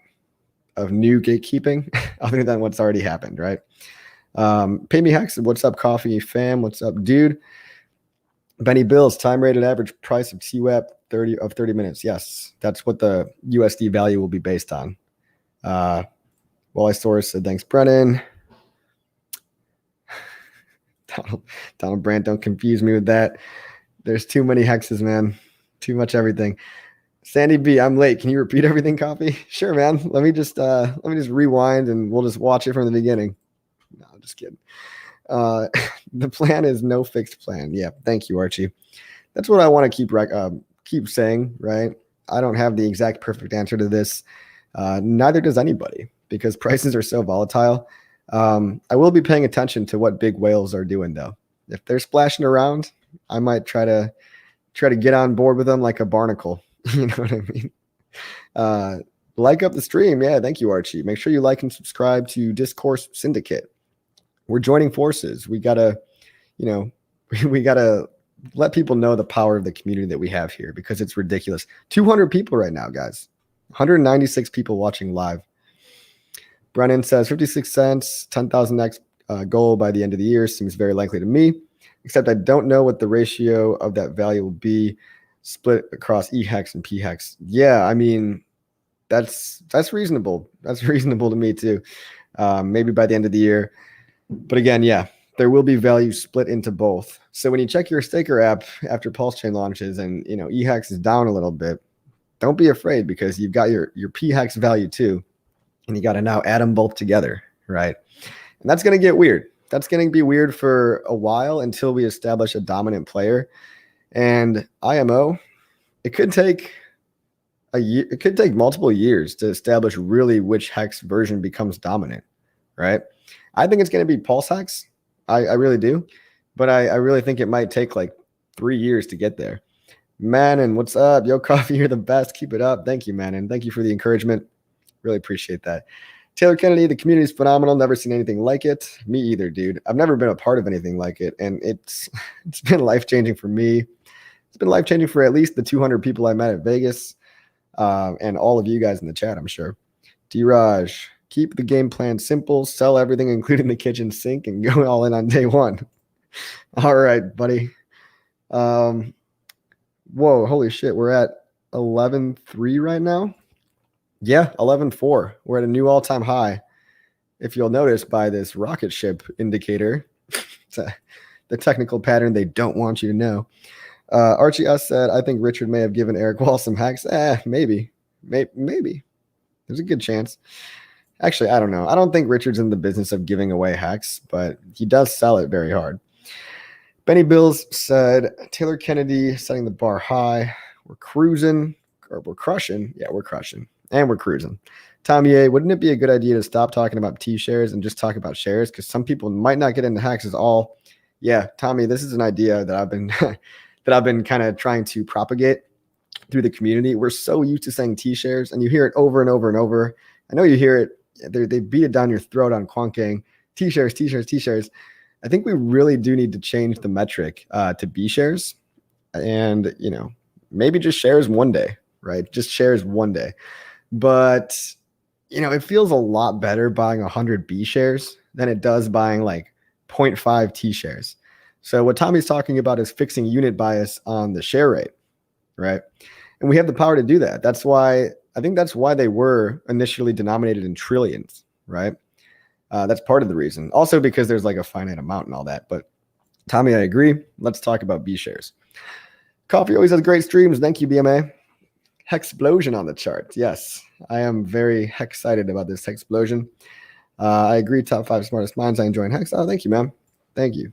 of new gatekeeping other than what's already happened, right? Pay me HEX. What's up, coffee fam? What's up, dude? Benny Bills, time rated average price of TWAP 30 minutes. Yes, that's what the USD value will be based on. Wally Source said, thanks, Brennan. Donald Brandt, don't confuse me with that. There's too many hexes, man. Too much everything. Sandy B, I'm late. Can you repeat everything, copy? Sure, man. Let me just rewind and we'll just watch it from the beginning. No, I'm just kidding. The plan is no fixed plan. Yeah, thank you, Archie. That's what I want to keep saying, right? I don't have the exact perfect answer to this. Neither does anybody because prices are so volatile. I will be paying attention to what big whales are doing, though. If they're splashing around, I might try to get on board with them like a barnacle. You know what I mean? Like up the stream. Yeah, thank you, Archie. Make sure you like and subscribe to Discourse Syndicate. We're joining forces. We gotta let people know the power of the community that we have here because it's ridiculous. 200 people right now, guys. 196 people watching live. Brennan says 56 cents, 10,000x goal by the end of the year seems very likely to me, except I don't know what the ratio of that value will be split across eHEX and pHEX. Yeah, I mean, that's reasonable. That's reasonable to me too. Maybe by the end of the year. But again, yeah, there will be value split into both. So when you check your staker app after PulseChain launches and eHEX is down a little bit, don't be afraid because you've got your pHEX value too. And you got to now add them both together, right? And that's going to get weird. That's going to be weird for a while until we establish a dominant player. And IMO, it could take a year. It could take multiple years to establish really which hex version becomes dominant, right? I think it's going to be PulseHEX. I really do. But I really think it might take like 3 years to get there. Manon, what's up? Yo, coffee, you're the best. Keep it up. Thank you, Manon. Thank you for the encouragement. Really appreciate that. Taylor Kennedy, the community is phenomenal. Never seen anything like it. Me either, dude. I've never been a part of anything like it. And it's been life-changing for me. It's been life-changing for at least the 200 people I met at Vegas and all of you guys in the chat, I'm sure. D-Raj, keep the game plan simple. Sell everything, including the kitchen sink, and go all in on day one. All right, buddy. Whoa, holy shit. We're at 11.3 right now. Yeah, 11.4. We're at a new all-time high. If you'll notice by this rocket ship indicator, the technical pattern they don't want you to know. Archie S said, I think Richard may have given Eric Wall some hacks. Maybe. There's a good chance. Actually, I don't know. I don't think Richard's in the business of giving away hacks, but he does sell it very hard. Benny Bills said, Taylor Kennedy setting the bar high. We're cruising, or we're crushing. Yeah, we're crushing. And we're cruising. Tommy A, wouldn't it be a good idea to stop talking about T-shares and just talk about shares? Because some people might not get into hacks at all. Yeah, Tommy, this is an idea that I've been kind of trying to propagate through the community. We're so used to saying T-shares, and you hear it over and over and over. I know you hear it. They beat it down your throat on Quanking. T-shares, T-shares, T-shares. I think we really do need to change the metric to B shares, and maybe just shares one day, right? Just shares one day. But, it feels a lot better buying 100 B shares than it does buying like 0.5 T shares. So what Tommy's talking about is fixing unit bias on the share rate, right? And we have the power to do that. I think that's why they were initially denominated in trillions, right? That's part of the reason. Also because there's like a finite amount and all that. But Tommy, I agree. Let's talk about B shares. Coffee always has great streams. Thank you, BMA. Hexplosion on the charts. Yes, I am very excited about this Hexplosion. I agree. Top 5 smartest minds. I enjoy Hex. Oh, thank you, man. Thank you.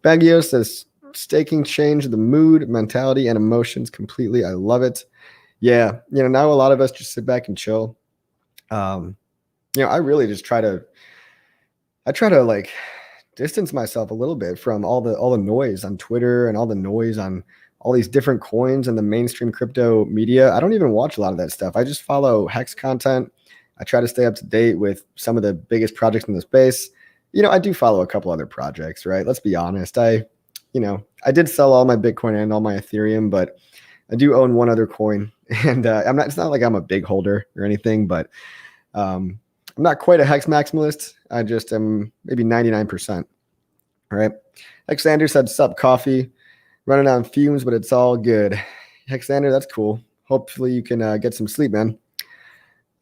Baggio says staking changed the mood, mentality, and emotions completely. I love it. Yeah, now a lot of us just sit back and chill. I really just try to like distance myself a little bit from all the noise on Twitter and all the noise on all these different coins and the mainstream crypto media. I don't even watch a lot of that stuff. I just follow Hex content. I try to stay up to date with some of the biggest projects in the space. I do follow a couple other projects, right? Let's be honest. I I did sell all my Bitcoin and all my Ethereum, but I do own one other coin, and it's not like I'm a big holder or anything, but I'm not quite a HEX maximalist. I just am maybe 99%. All right. Hexander said, sup, coffee. Running on fumes, but it's all good. Hexander, that's cool. Hopefully you can get some sleep, man.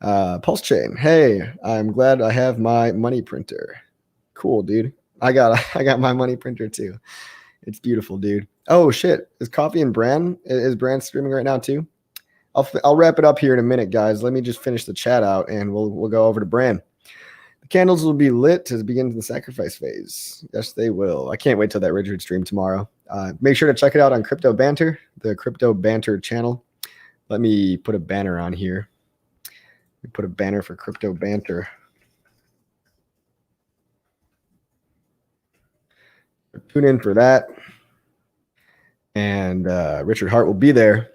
PulseChain, hey, I'm glad I have my money printer. Cool, dude. I got my money printer too. It's beautiful, dude. Oh shit, is Coffee and Bran? Is Bran streaming right now too? I'll wrap it up here in a minute, guys. Let me just finish the chat out, and we'll go over to Bran. The candles will be lit as it begins the sacrifice phase. Yes, they will. I can't wait till that Richard stream tomorrow. Make sure to check it out on Crypto Banter, the Crypto Banter channel. Let me put a banner on here. We put a banner for Crypto Banter. Tune in for that. And Richard Hart will be there.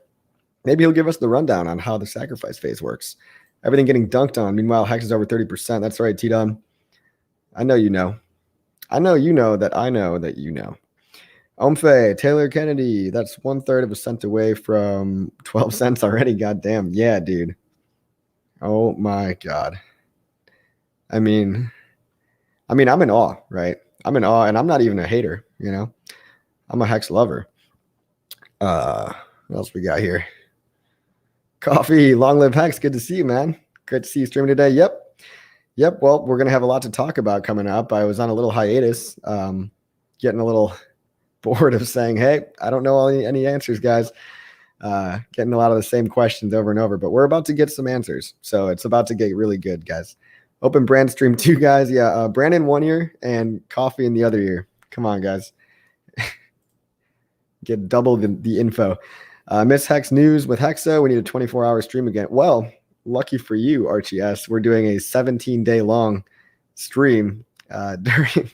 Maybe he'll give us the rundown on how the sacrifice phase works. Everything getting dunked on. Meanwhile, HEX is over 30%. That's right, T-Dun. I know you know. I know you know that I know that you know. Omfe, Taylor Kennedy. That's 1/3 of a cent away from 12 cents already. Goddamn. Yeah, dude. Oh my God. I mean, I'm in awe, right? I'm in awe, and I'm not even a hater, I'm a HEX lover. What else we got here? Coffee, long live HEX. Good to see you, man. Great to see you streaming today. Yep. Well, we're going to have a lot to talk about coming up. I was on a little hiatus, getting a little bored of saying, hey, I don't know any answers, guys. Getting a lot of the same questions over and over, but we're about to get some answers. So it's about to get really good, guys. Open Brand stream 2, guys. Yeah, Brandon 1 year and Coffee in the other year. Come on, guys. Get double the info. Miss Hex news with Hexa. We need a 24-hour stream again. Well, lucky for you, Archie S. We're doing a 17-day long stream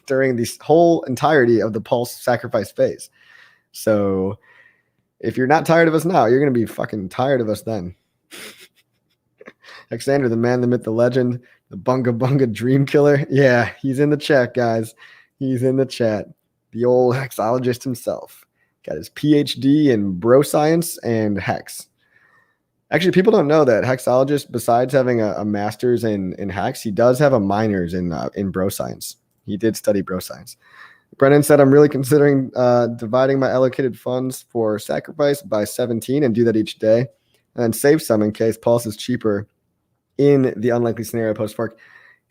during the whole entirety of the Pulse sacrifice phase. So if you're not tired of us now, you're going to be fucking tired of us then. Hexander, the man, the myth, the legend, the bunga bunga dream killer. Yeah, he's in the chat, guys. He's in the chat. The old hexologist himself. Got his PhD in bro science and HEX. Actually, people don't know that hexologist, besides having a master's in HEX, he does have a minor's in bro science. He did study bro science. Brennan said, I'm really considering dividing my allocated funds for sacrifice by 17 and do that each day, and then save some in case Pulse is cheaper in the unlikely scenario post fork.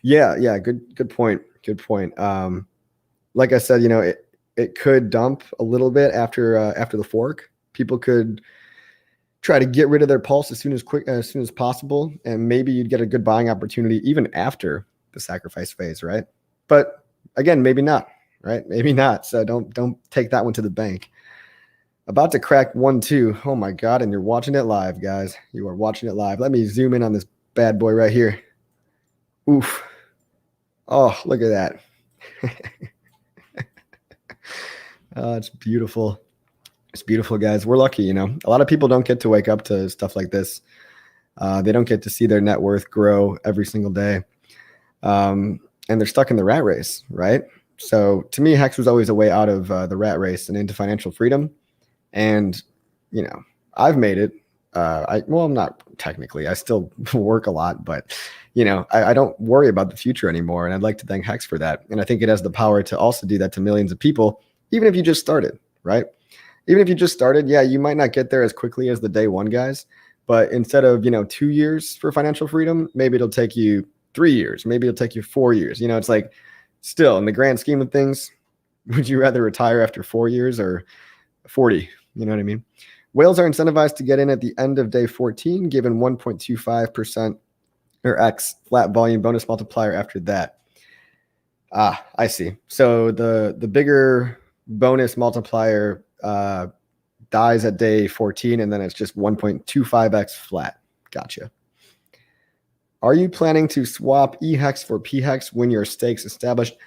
Yeah, good point. Good point. Like I said, it could dump a little bit after the fork. People could try to get rid of their Pulse as soon as possible, and maybe you'd get a good buying opportunity even after the sacrifice phase, right? But again, maybe not, right? Maybe not. So don't take that one to the bank. About to crack 1-2. Oh my God! And you're watching it live, guys. You are watching it live. Let me zoom in on this bad boy right here. Oof! Oh, look at that. Oh, it's beautiful. It's beautiful, guys. We're lucky, A lot of people don't get to wake up to stuff like this. They don't get to see their net worth grow every single day. And they're stuck in the rat race, right? So to me, HEX was always a way out of the rat race and into financial freedom. And, I've made it. I'm not technically. I still work a lot, but, I don't worry about the future anymore. And I'd like to thank HEX for that. And I think it has the power to also do that to millions of people, even if you just started, right? Even if you just started, yeah, you might not get there as quickly as the day one guys, but instead of, 2 years for financial freedom, maybe it'll take you 3 years. Maybe it'll take you 4 years. It's like still in the grand scheme of things, would you rather retire after 4 years or 40? You know what I mean? Whales are incentivized to get in at the end of day 14, given 1.25% or X flat volume bonus multiplier after that. I see. So the bigger bonus multiplier dies at day 14, and then it's just 1.25x flat. Gotcha. Are you planning to swap eHEX for pHEX when your stake's established?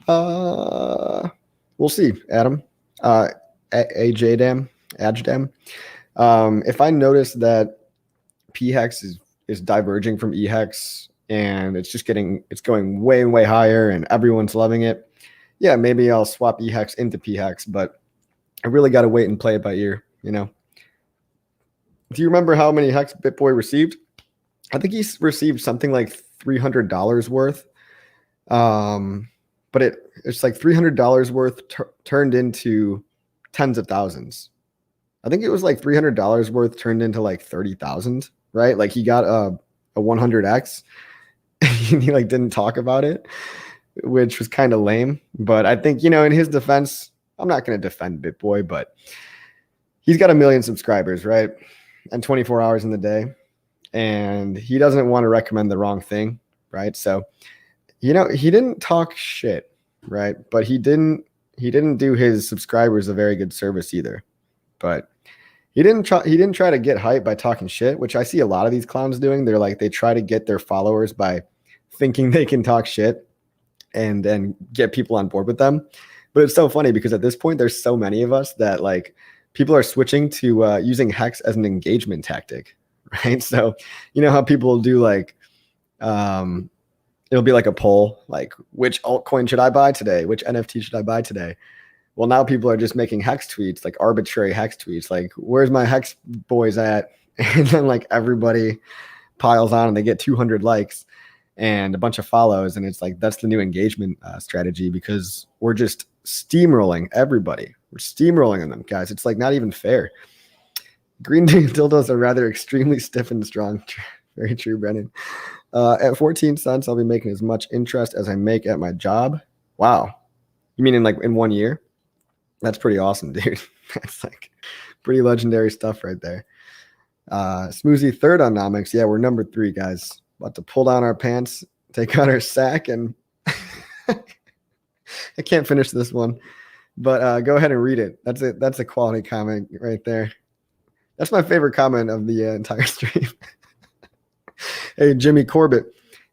We'll see, Adam. Ajdam. If I notice that pHEX is diverging from eHEX and it's going way, way higher and everyone's loving it, yeah, maybe I'll swap eHEX into pHEX. But I really got to wait and play it by ear, you know. Do you remember how many HEX BitBoy received? I think he received something like $300 worth. But it's like $300 worth turned into tens of thousands. I think it was like $300 worth turned into like 30,000, right? Like he got a 100x and he like didn't talk about it, which was kind of lame. But I think, you know, in his defense, I'm not going to defend BitBoy, but he's got 1 million subscribers, right? And 24 hours in the day. And he doesn't want to recommend the wrong thing, right? So, you know, he didn't talk shit, right? But he didn't do his subscribers a very good service either. But he didn't try to get hype by talking shit, which I see a lot of these clowns doing. They're like, they try to get their followers by thinking they can talk shit and then get people on board with them. But it's so funny because at this point, there's so many of us that like people are switching to using HEX as an engagement tactic, right? So, you know how people do like, it'll be like a poll, like which altcoin should I buy today? Which NFT should I buy today? Well, now people are just making HEX tweets, like arbitrary HEX tweets, like where's my HEX boys at? And then like everybody piles on and they get 200 likes and a bunch of follows. And it's like, that's the new engagement strategy because we're just steamrolling everybody. We're steamrolling them, guys. It's like not even fair. Green dildos are rather extremely stiff and strong. Very true, Brennan. At 14 cents, I'll be making as much interest as I make at my job. Wow. You mean in 1 year? That's pretty awesome, dude. That's like pretty legendary stuff right there. Smoothie third on Nomics. Yeah, we're number 3, guys. About to pull down our pants, take out our sack, and I can't finish this one, but go ahead and read it. That's a quality comment right there. That's my favorite comment of the entire stream. Hey, Jimmy Corbett.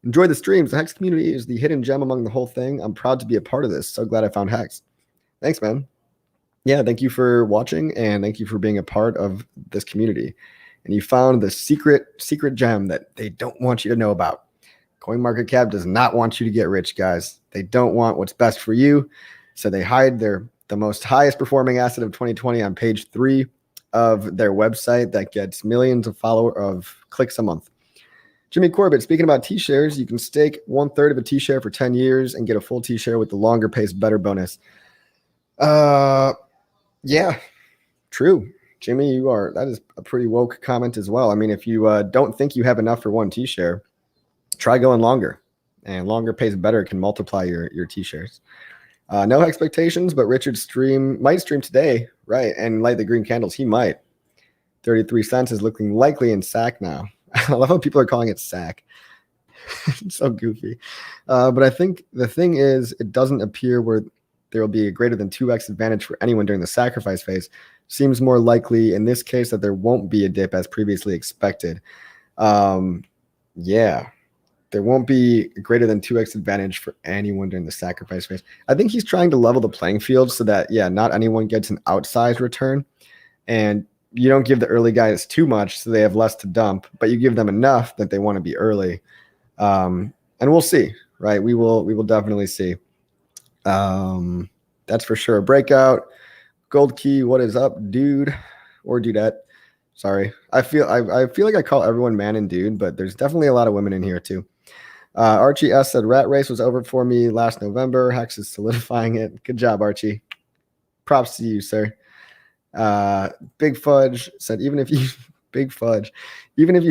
Enjoy the streams. The HEX community is the hidden gem among the whole thing. I'm proud to be a part of this. So glad I found HEX. Thanks, man. Yeah, thank you for watching and thank you for being a part of this community. And you found the secret gem that they don't want you to know about. CoinMarketCap does not want you to get rich, guys. They don't want what's best for you. So they hide the most highest performing asset of 2020 on page 3 of their website that gets millions of clicks a month. Jimmy Corbett, speaking about T-shares, you can stake 1/3 of a T-share for 10 years and get a full T-share with the longer pays better bonus. Yeah, true. Jimmy, that is a pretty woke comment as well. I mean, if you don't think you have enough for one T-share, try going longer, and longer pays better can multiply your T-shares. No expectations, but Richard might stream today, right? And light the green candles. He might. 33 cents is looking likely in SAC now. I love how people are calling it SAC. It's so goofy. But I think the thing is, it doesn't appear where there will be a greater than 2x advantage for anyone during the sacrifice phase. Seems more likely in this case that there won't be a dip as previously expected. Yeah, there won't be a greater than 2x advantage for anyone during the sacrifice phase. I think he's trying to level the playing field so that, yeah, not anyone gets an outsized return. And you don't give the early guys too much so they have less to dump, but you give them enough that they want to be early. And we'll see, right? We will definitely see. That's for sure. Breakout. Gold Key, what is up, dude or dudette? Sorry. I feel like I call everyone man and dude, but there's definitely a lot of women in here too. Archie S said Rat Race was over for me last November. HEX is solidifying it. Good job, Archie. Props to you, sir. Big Fudge said even if you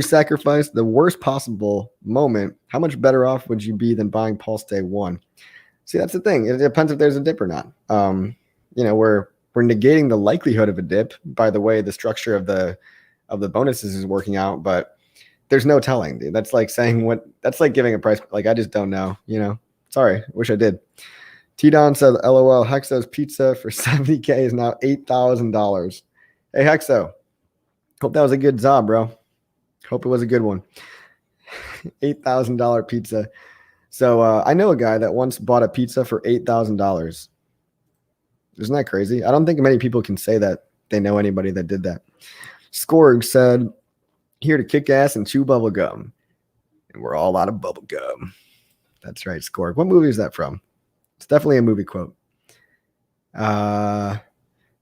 sacrifice the worst possible moment, how much better off would you be than buying Pulse Day 1? See, that's the thing. It depends if there's a dip or not. You know, we're negating the likelihood of a dip by the way the structure of the bonuses is working out, but there's no telling, dude. That's like saying that's like giving a price. Like, I just don't know, you know. Sorry, wish I did. T-Don said, LOL, Hexo's pizza for $70K is now $8,000. Hey, Hexo. Hope that was a good job, bro. Hope it was a good one. $8,000 pizza. So I know a guy that once bought a pizza for $8,000. Isn't that crazy? I don't think many people can say that they know anybody that did that. Skorg said, here to kick ass and chew bubble gum. And we're all out of bubble gum. That's right, Skorg. What movie is that from? It's definitely a movie quote.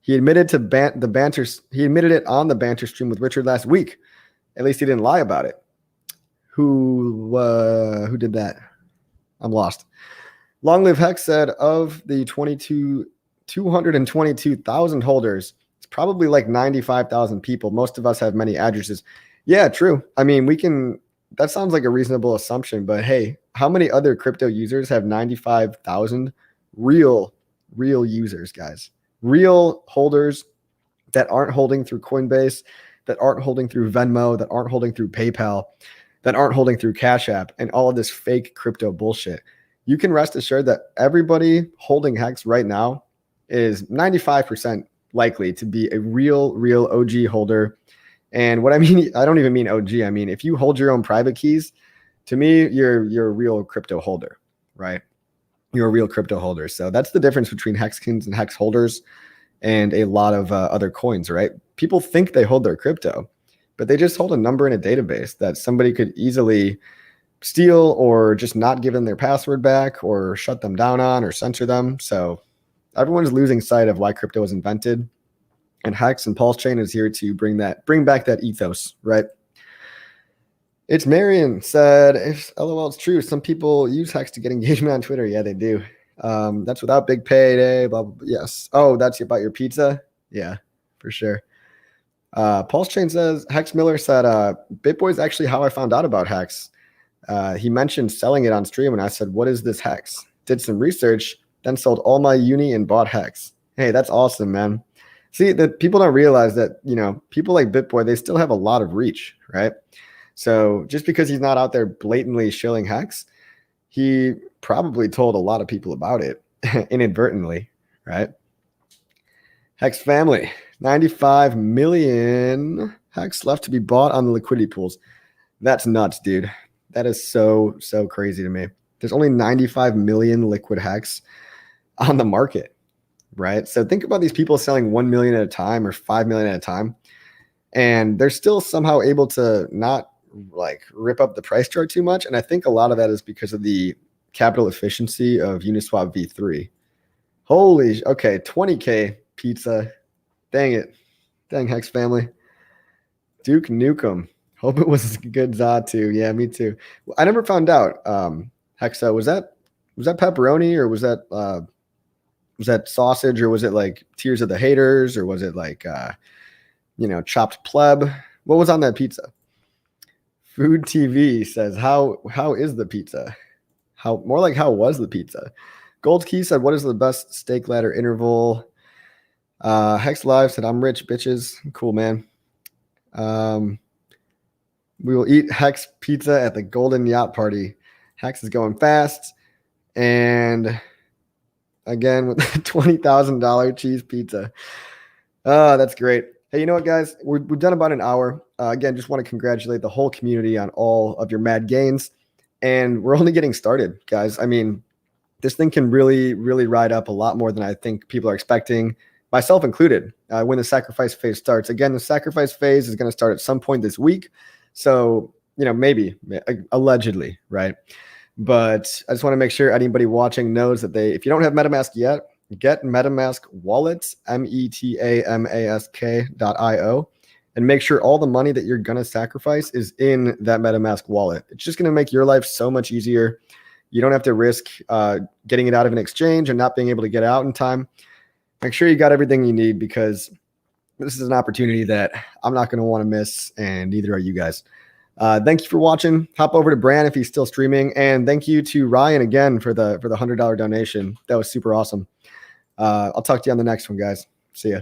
He admitted to the banter. He admitted it on the banter stream with Richard last week. At least he didn't lie about it. Who did that? I'm lost. Long Live Hex said of the 222,000 holders, it's probably like 95,000 people. Most of us have many addresses. Yeah, true. I mean, that sounds like a reasonable assumption, but hey, how many other crypto users have 95,000 real users, guys? Real holders that aren't holding through Coinbase, that aren't holding through Venmo, that aren't holding through PayPal, that aren't holding through Cash App, and all of this fake crypto bullshit. You can rest assured that everybody holding HEX right now is 95% likely to be a real OG holder. And what I mean, I don't even mean OG. I mean, if you hold your own private keys, to me, you're a real crypto holder, right? You're a real crypto holder. So that's the difference between Hexkins and Hex holders and a lot of other coins, right? People think they hold their crypto, but they just hold a number in a database that somebody could easily steal or just not give them their password back or shut them down on or censor them. So everyone's losing sight of why crypto was invented. And HEX and PulseChain is here to bring back that ethos, right? It's Marion said, if LOL, it's true. Some people use HEX to get engagement on Twitter. Yeah, they do. That's without big payday, blah, blah, blah. Yes. Oh, that's about your pizza? Yeah, for sure. PulseChain says, Hex Miller said, BitBoy is actually how I found out about HEX. He mentioned selling it on stream, and I said, what is this HEX? Did some research, then sold all my uni and bought HEX. Hey, that's awesome, man. See, that people don't realize that, people like BitBoy, they still have a lot of reach, right? So just because he's not out there blatantly shilling HEX, he probably told a lot of people about it inadvertently, right? HEX family, 95 million HEX left to be bought on the liquidity pools. That's nuts, dude. That is so crazy to me. There's only 95 million liquid HEX on the market, right? So think about these people selling 1 million at a time or 5 million at a time, and they're still somehow able to not like rip up the price chart too much. And I think a lot of that is because of the capital efficiency of Uniswap v3. Okay, 20K pizza. Dang it. Dang, Hex family. Duke Nukem. Hope it was a good za too. Yeah, me too. I never found out. Hexa, was that pepperoni, or was that sausage, or was it like Tears of the Haters, or was it like chopped pleb? What was on that pizza? Food TV says, how is the pizza? How was the pizza? Gold Key said, what is the best steak ladder interval? Hex Live said, I'm rich, bitches. Cool, man. We will eat Hex pizza at the Golden Yacht Party. Hex is going fast. And again, with the $20,000 cheese pizza. Oh, that's great. Hey, you know what, guys? We've done about an hour. Again, just want to congratulate the whole community on all of your mad gains. And we're only getting started, guys. I mean, this thing can really ride up a lot more than I think people are expecting, myself included, when the sacrifice phase starts. Again, the sacrifice phase is going to start at some point this week. So, maybe, allegedly, right? But I just want to make sure anybody watching knows that if you don't have MetaMask yet, get MetaMask wallets, metamask.io, and make sure all the money that you're going to sacrifice is in that MetaMask wallet. It's just going to make your life so much easier. You don't have to risk getting it out of an exchange and not being able to get it out in time. Make sure you got everything you need, because this is an opportunity that I'm not going to want to miss, and neither are you guys. Thank you for watching. Hop over to Bran if he's still streaming, and thank you to Ryan again for the $100 donation. That was super awesome. I'll talk to you on the next one, guys. See ya.